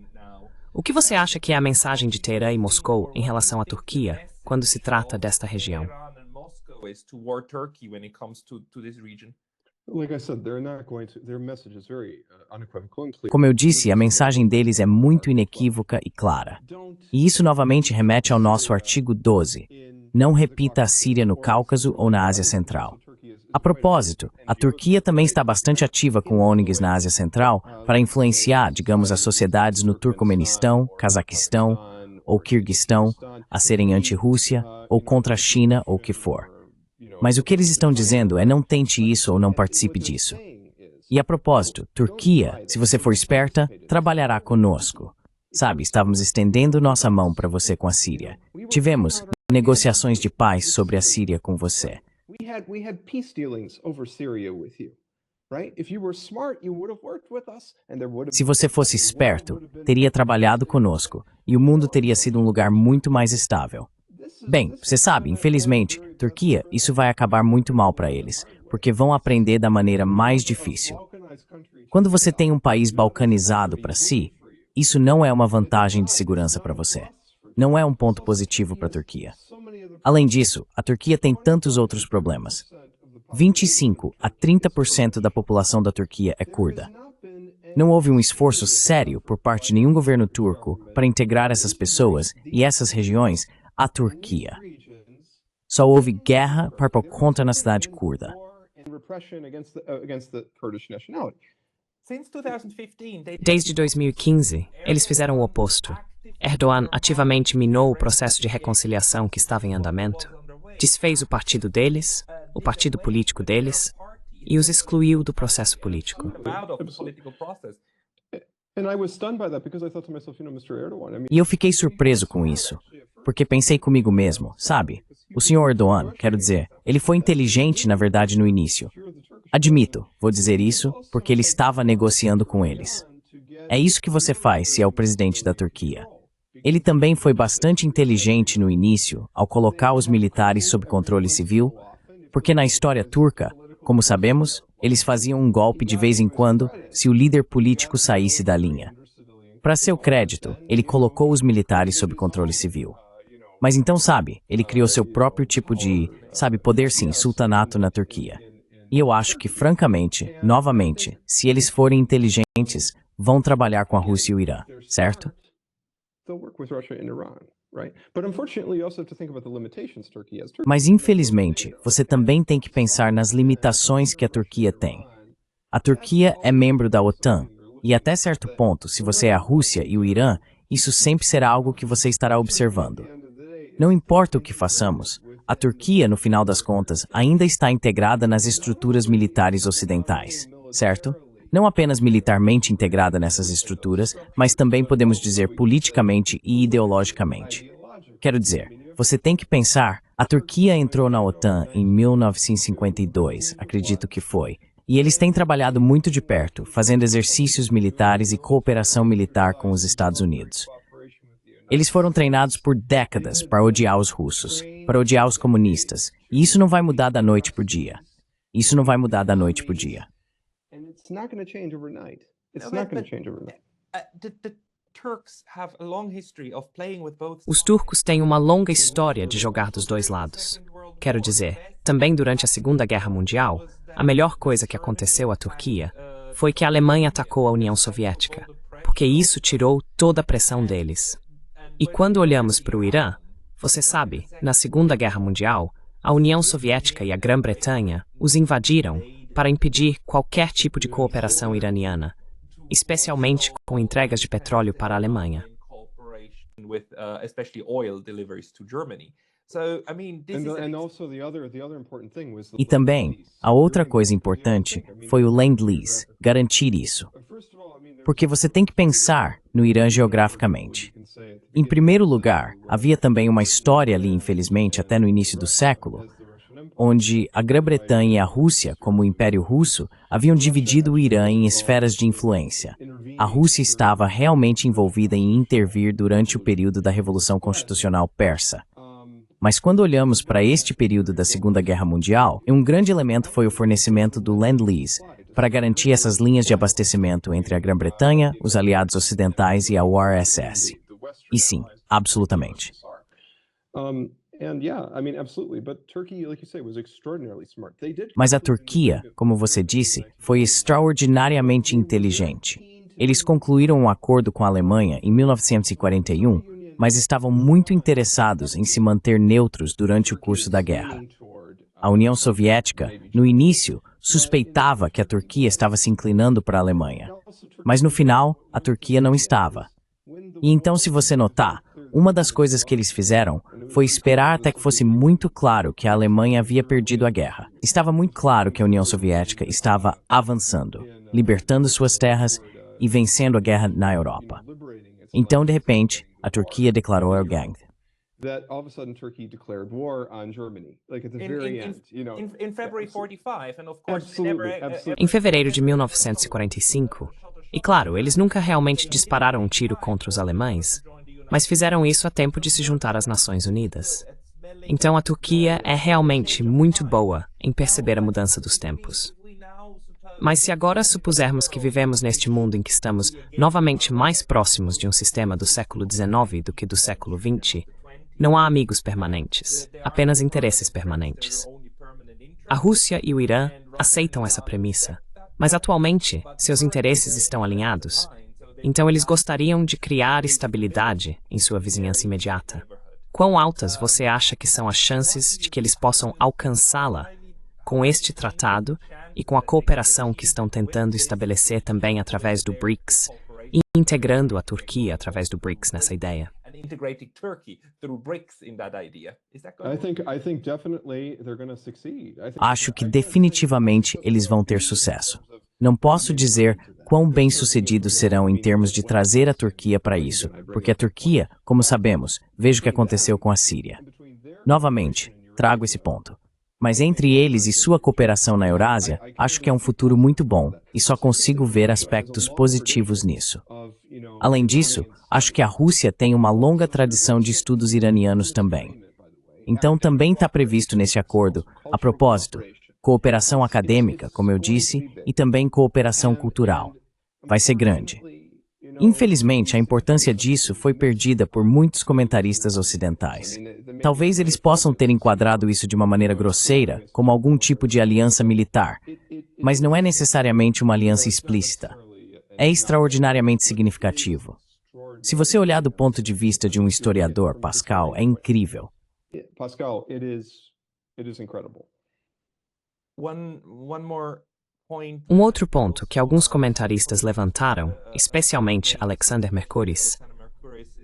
O que você acha que é a mensagem de Teherã e Moscou em relação à Turquia quando se trata desta região? Como eu disse, a mensagem deles é muito inequívoca e clara. E isso novamente remete ao nosso artigo 12. Não repita a Síria no Cáucaso ou na Ásia Central. A propósito, a Turquia também está bastante ativa com ONGs na Ásia Central para influenciar, digamos, as sociedades no Turcomenistão, Cazaquistão ou Quirguistão a serem anti-Rússia ou contra a China ou o que for. Mas o que eles estão dizendo é não tente isso ou não participe disso. E a propósito, Turquia, se você for esperta, trabalhará conosco. Sabe, estávamos estendendo nossa mão para você com a Síria. Tivemos negociações de paz sobre a Síria com você. We had peace dealings over Syria with you, right? If you were smart, you would have worked with us, and there would have. Se você fosse esperto, teria trabalhado conosco, e o mundo teria sido um lugar muito mais estável. Bem, você sabe, infelizmente, Turquia, isso vai acabar muito mal para eles, porque vão aprender da maneira mais difícil. Quando você tem um país balcanizado para si, isso não é uma vantagem de segurança para você. Não é um ponto positivo para a Turquia. Além disso, a Turquia tem tantos outros problemas. 25 a 30% da população da Turquia é curda. Não houve um esforço sério por parte de nenhum governo turco para integrar essas pessoas e essas regiões à Turquia. Só houve guerra para por conta na cidade curda. Desde 2015, eles fizeram o oposto. Erdogan ativamente minou o processo de reconciliação que estava em andamento, desfez o partido deles, o partido político deles, e os excluiu do processo político. E eu fiquei surpreso com isso, porque pensei comigo mesmo, sabe? O senhor Erdogan, quero dizer, ele foi inteligente, na verdade, no início. Admito, vou dizer isso, porque ele estava negociando com eles. É isso que você faz se é o presidente da Turquia. Ele também foi bastante inteligente no início, ao colocar os militares sob controle civil, porque na história turca, como sabemos, eles faziam um golpe de vez em quando se o líder político saísse da linha. Para seu crédito, ele colocou os militares sob controle civil. Mas então, sabe, ele criou seu próprio tipo de, poder sim, sultanato na Turquia. E eu acho que, francamente, novamente, se eles forem inteligentes, vão trabalhar com a Rússia e o Irã, certo? Mas, infelizmente, você também tem que pensar nas limitações que a Turquia tem. A Turquia é membro da OTAN, e até certo ponto, se você é a Rússia e o Irã, isso sempre será algo que você estará observando. Não importa o que façamos, a Turquia, no final das contas, ainda está integrada nas estruturas militares ocidentais, certo? Não apenas militarmente integrada nessas estruturas, mas também podemos dizer politicamente e ideologicamente. Quero dizer, você tem que pensar, a Turquia entrou na OTAN em 1952, acredito que foi, e eles têm trabalhado muito de perto, fazendo exercícios militares e cooperação militar com os Estados Unidos. Eles foram treinados por décadas para odiar os russos, para odiar os comunistas, e isso não vai mudar da noite para o dia. Isso não vai mudar da noite para o dia. Os turcos têm uma longa história de jogar dos dois lados. Quero dizer, também durante a Segunda Guerra Mundial, a melhor coisa que aconteceu à Turquia foi que a Alemanha atacou a União Soviética, porque isso tirou toda a pressão deles. E quando olhamos para o Irã, você sabe, na Segunda Guerra Mundial, a União Soviética e a Grã-Bretanha os invadiram para impedir qualquer tipo de cooperação iraniana, especialmente com entregas de petróleo para a Alemanha. E também, a outra coisa importante foi o Lend-Lease, garantir isso. Porque você tem que pensar no Irã geograficamente. Em primeiro lugar, havia também uma história ali, infelizmente, até no início do século, onde a Grã-Bretanha e a Rússia, como o Império Russo, haviam dividido o Irã em esferas de influência. A Rússia estava realmente envolvida em intervir durante o período da Revolução Constitucional Persa. Mas quando olhamos para este período da Segunda Guerra Mundial, um grande elemento foi o fornecimento do Lend-Lease, para garantir essas linhas de abastecimento entre a Grã-Bretanha, os aliados ocidentais e a URSS. E sim, absolutamente. Mas a Turquia, como você disse, foi extraordinariamente inteligente. Eles concluíram um acordo com a Alemanha em 1941, mas estavam muito interessados em se manter neutros durante o curso da guerra. A União Soviética, no início, suspeitava que a Turquia estava se inclinando para a Alemanha. Mas no final, a Turquia não estava. E então, se você notar, uma das coisas que eles fizeram foi esperar até que fosse muito claro que a Alemanha havia perdido a guerra. Estava muito claro que a União Soviética estava avançando, libertando suas terras e vencendo a guerra na Europa. Então, de repente, a Turquia declarou a guerra. that all of a sudden Turkey declared war on Germany, like at the very end, you know. In February 45, and of course Em fevereiro de 1945, e claro, eles nunca realmente dispararam um tiro contra os alemães, mas fizeram isso a tempo de se juntar às Nações Unidas. Então a Turquia é realmente muito boa em perceber a mudança dos tempos. Mas se agora supusermos que vivemos neste mundo em que estamos novamente mais próximos de um sistema do século XIX do que do século XX, não há amigos permanentes, apenas interesses permanentes. A Rússia e o Irã aceitam essa premissa, mas atualmente seus interesses estão alinhados, então eles gostariam de criar estabilidade em sua vizinhança imediata. Quão altas você acha que são as chances de que eles possam alcançá-la com este tratado e com a cooperação que estão tentando estabelecer também através do BRICS e integrando a Turquia através do BRICS nessa ideia? Acho que definitivamente eles vão ter sucesso. Não posso dizer quão bem-sucedidos serão em termos de trazer a Turquia para isso, porque a Turquia, como sabemos, veja o que aconteceu com a Síria. Novamente, trago esse ponto. Mas entre eles e sua cooperação na Eurásia, acho que é um futuro muito bom e só consigo ver aspectos positivos nisso. Além disso, acho que a Rússia tem uma longa tradição de estudos iranianos também. Então também está previsto nesse acordo, a propósito, cooperação acadêmica, como eu disse, e também cooperação cultural. Vai ser grande. Infelizmente, a importância disso foi perdida por muitos comentaristas ocidentais. Talvez eles possam ter enquadrado isso de uma maneira grosseira, como algum tipo de aliança militar, mas não é necessariamente uma aliança explícita. É extraordinariamente significativo. Se você olhar do ponto de vista de um historiador, Pascal, é incrível. Pascal, it is incredible. one more point. Um outro ponto que alguns comentaristas levantaram, especialmente Alexander Mercouris,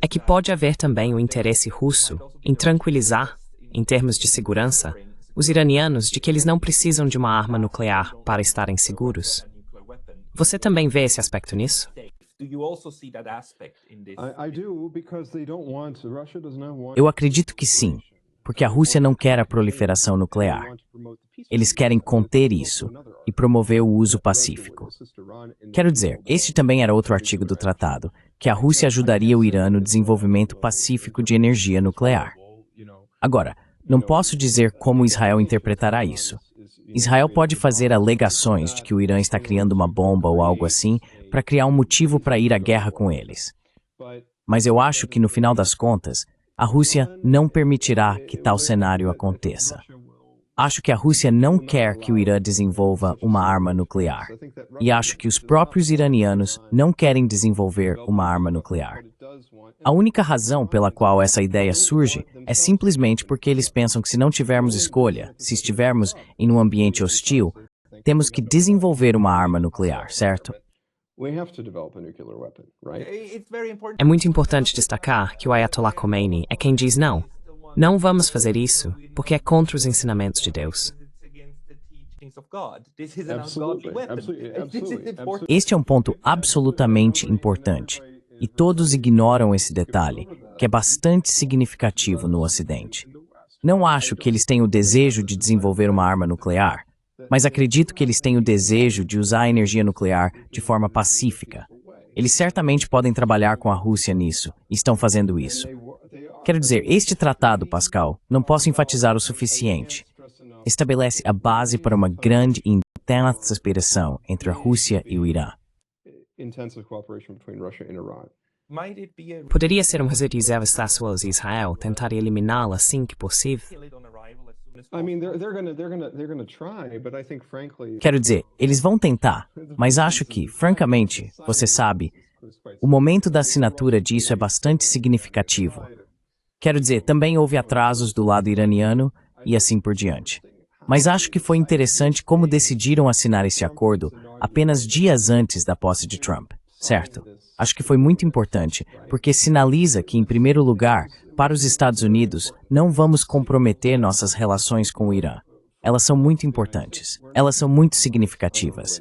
é que pode haver também o interesse russo em tranquilizar, em termos de segurança, os iranianos de que eles não precisam de uma arma nuclear para estarem seguros. Você também vê esse aspecto nisso? Eu acredito que sim, porque a Rússia não quer a proliferação nuclear. Eles querem conter isso e promover o uso pacífico. Quero dizer, este também era outro artigo do tratado, que a Rússia ajudaria o Irã no desenvolvimento pacífico de energia nuclear. Agora, não posso dizer como Israel interpretará isso. Israel pode fazer alegações de que o Irã está criando uma bomba ou algo assim para criar um motivo para ir à guerra com eles. Mas eu acho que, no final das contas, a Rússia não permitirá que tal cenário aconteça. Acho que a Rússia não quer que o Irã desenvolva uma arma nuclear. E acho que os próprios iranianos não querem desenvolver uma arma nuclear. A única razão pela qual essa ideia surge é simplesmente porque eles pensam que se não tivermos escolha, se estivermos em um ambiente hostil, temos que desenvolver uma arma nuclear, certo? É muito importante destacar que o Ayatollah Khomeini é quem diz não. Não vamos fazer isso, porque é contra os ensinamentos de Deus. Este é um ponto absolutamente importante, e todos ignoram esse detalhe, que é bastante significativo no Ocidente. Não acho que eles têm o desejo de desenvolver uma arma nuclear, mas acredito que eles têm o desejo de usar a energia nuclear de forma pacífica. Eles certamente podem trabalhar com a Rússia nisso, e estão fazendo isso. Quero dizer, este tratado, Pascal, não posso enfatizar o suficiente. Estabelece a base para uma grande e intensa cooperação entre a Rússia e o Irã. Poderia ser uma reserva estadual de Israel tentar eliminá-la assim que possível? Quero dizer, eles vão tentar, mas acho que, francamente, você sabe, o momento da assinatura disso é bastante significativo. Quero dizer, também houve atrasos do lado iraniano e assim por diante. Mas acho que foi interessante como decidiram assinar esse acordo apenas dias antes da posse de Trump, certo? Acho que foi muito importante, porque sinaliza que, em primeiro lugar, para os Estados Unidos, não vamos comprometer nossas relações com o Irã. Elas são muito importantes. Elas são muito significativas.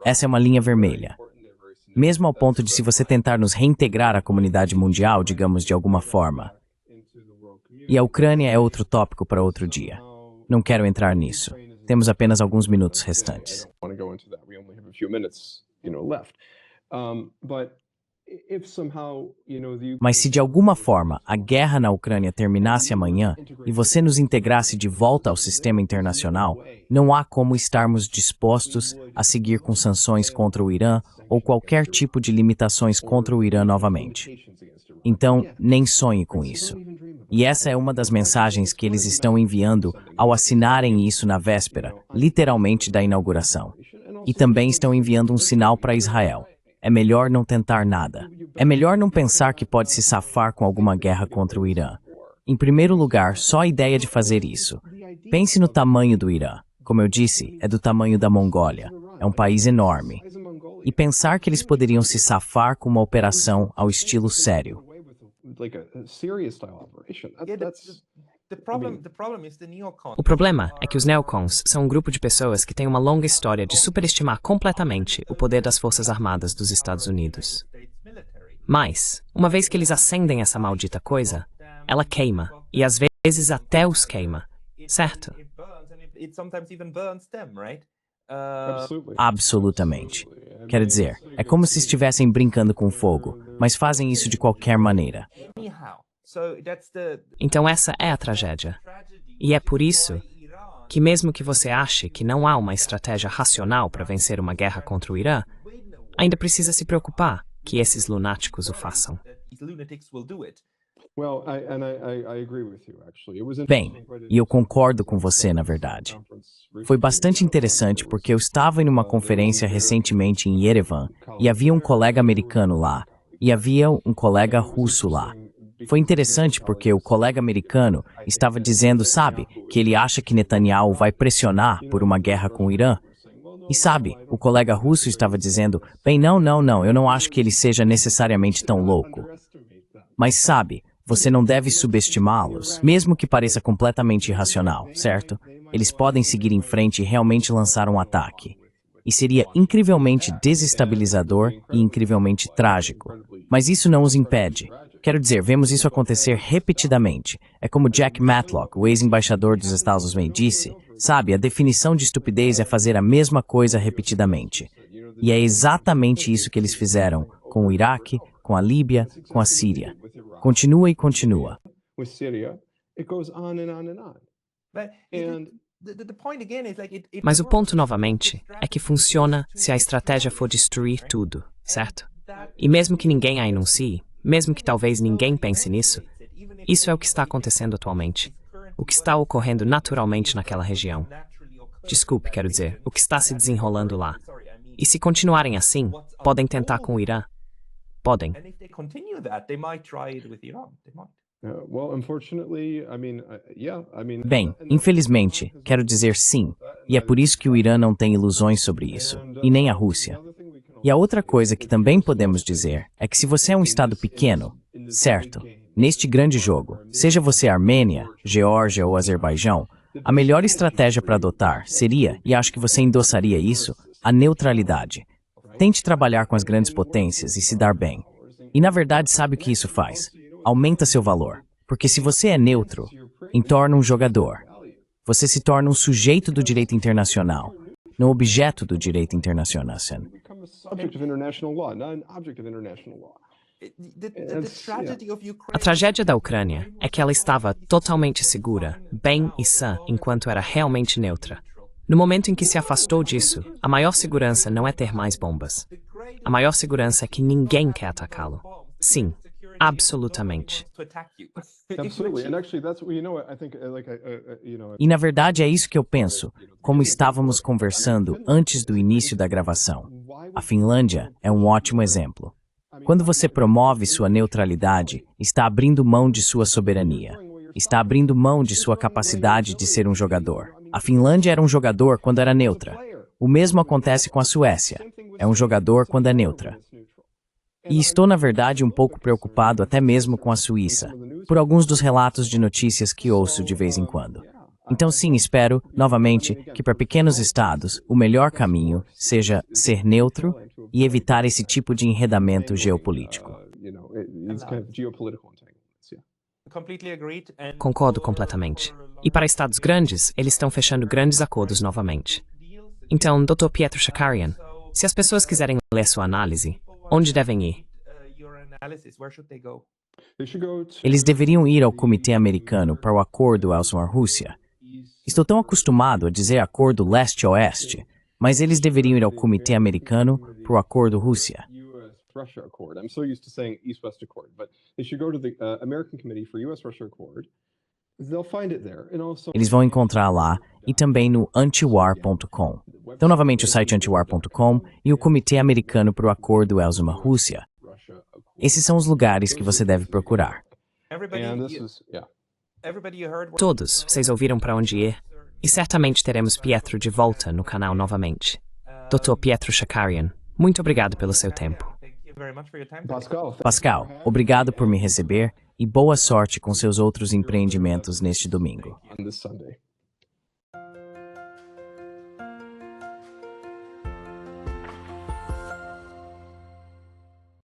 Essa é uma linha vermelha. Mesmo ao ponto de se você tentar nos reintegrar à comunidade mundial, digamos de alguma forma. E a Ucrânia é outro tópico para outro dia. Não quero entrar nisso. Temos apenas alguns minutos restantes. Mas se de alguma forma a guerra na Ucrânia terminasse amanhã e você nos integrasse de volta ao sistema internacional, não há como estarmos dispostos a seguir com sanções contra o Irã ou qualquer tipo de limitações contra o Irã novamente. Então, nem sonhe com isso. E essa é uma das mensagens que eles estão enviando ao assinarem isso na véspera, literalmente, da inauguração. E também estão enviando um sinal para Israel. É melhor não tentar nada. É melhor não pensar que pode se safar com alguma guerra contra o Irã. Em primeiro lugar, só a ideia de fazer isso. Pense no tamanho do Irã. Como eu disse, é do tamanho da Mongólia. É um país enorme. E pensar que eles poderiam se safar com uma operação ao estilo sério. O problema é que os neocons são um grupo de pessoas que têm uma longa história de superestimar completamente o poder das Forças Armadas dos Estados Unidos. Mas, uma vez que eles acendem essa maldita coisa, ela queima, e às vezes até os queima, certo? Absolutamente. Quero dizer, é como se estivessem brincando com fogo, mas fazem isso de qualquer maneira. Então essa é a tragédia. E é por isso que mesmo que você ache que não há uma estratégia racional para vencer uma guerra contra o Irã, ainda precisa se preocupar que esses lunáticos o façam. Bem, e eu concordo com você, na verdade. Foi bastante interessante porque eu estava em uma conferência recentemente em Yerevan e havia um colega americano lá e havia um colega russo lá. Foi interessante porque o colega americano estava dizendo, sabe, que ele acha que Netanyahu vai pressionar por uma guerra com o Irã. E sabe, o colega russo estava dizendo, bem, não, eu não acho que ele seja necessariamente tão louco. Mas sabe, você não deve subestimá-los, mesmo que pareça completamente irracional, certo? Eles podem seguir em frente e realmente lançar um ataque. E seria incrivelmente desestabilizador e incrivelmente trágico. Mas isso não os impede. Quero dizer, vemos isso acontecer repetidamente. É como Jack Matlock, o ex-embaixador dos Estados Unidos, disse, sabe, a definição de estupidez é fazer a mesma coisa repetidamente. E é exatamente isso que eles fizeram com o Iraque, com a Líbia, com a Síria. Continua e continua. Mas o ponto, novamente, é que funciona se a estratégia for destruir tudo, certo? E mesmo que ninguém a enuncie, mesmo que talvez ninguém pense nisso, isso é o que está acontecendo atualmente. O que está ocorrendo naturalmente naquela região. Desculpe, quero dizer, o que está se desenrolando lá. E se continuarem assim, podem tentar com o Irã. Podem. Bem, infelizmente, quero dizer sim, e é por isso que o Irã não tem ilusões sobre isso, e nem a Rússia. E a outra coisa que também podemos dizer é que se você é um estado pequeno, certo, neste grande jogo, seja você Armênia, Geórgia ou Azerbaijão, a melhor estratégia para adotar seria, e acho que você endossaria isso, a neutralidade. Tente trabalhar com as grandes potências e se dar bem. E na verdade sabe o que isso faz? Aumenta seu valor. Porque se você é neutro, torna um jogador. Você se torna um sujeito do direito internacional, não objeto do direito internacional. A tragédia da Ucrânia é que ela estava totalmente segura, bem e sã, enquanto era realmente neutra. No momento em que se afastou disso, a maior segurança não é ter mais bombas. A maior segurança é que ninguém quer atacá-lo. Sim, absolutamente. E na verdade é isso que eu penso, como estávamos conversando antes do início da gravação. A Finlândia é um ótimo exemplo. Quando você promove sua neutralidade, está abrindo mão de sua soberania. Está abrindo mão de sua capacidade de ser um jogador. A Finlândia era um jogador quando era neutra. O mesmo acontece com a Suécia. É um jogador quando é neutra. E estou, na verdade, um pouco preocupado até mesmo com a Suíça, por alguns dos relatos de notícias que ouço de vez em quando. Então sim, espero, novamente, que para pequenos estados, o melhor caminho seja ser neutro e evitar esse tipo de enredamento geopolítico. Concordo completamente. E para estados grandes, eles estão fechando grandes acordos novamente. Então, Dr. Pietro Shakarian, se as pessoas quiserem ler sua análise, onde devem ir? Eles deveriam ir ao Comitê Americano para o Acordo Elson-Rússia. Estou tão acostumado a dizer Acordo Leste-Oeste, mas eles deveriam ir ao Comitê Americano para o Acordo Rússia. US-Russia Accord. I'm so used to saying East-West Accord, but they should go to the American Committee for US-Russia Accord. They'll find it there. And also, Eles vão encontrar lá e também no antiwar.com. Então, novamente, o site antiwar.com e o Comitê Americano para o Acordo Elson-Rússia. Esses são os lugares que você deve procurar. and this is, yeah. Todos, vocês ouviram para onde ir? E certamente teremos Pietro de volta no canal novamente. Dr. Pietro Shakarian, muito obrigado pelo seu tempo. Pascal, obrigado por me receber e boa sorte com seus outros empreendimentos neste domingo. On this Sunday.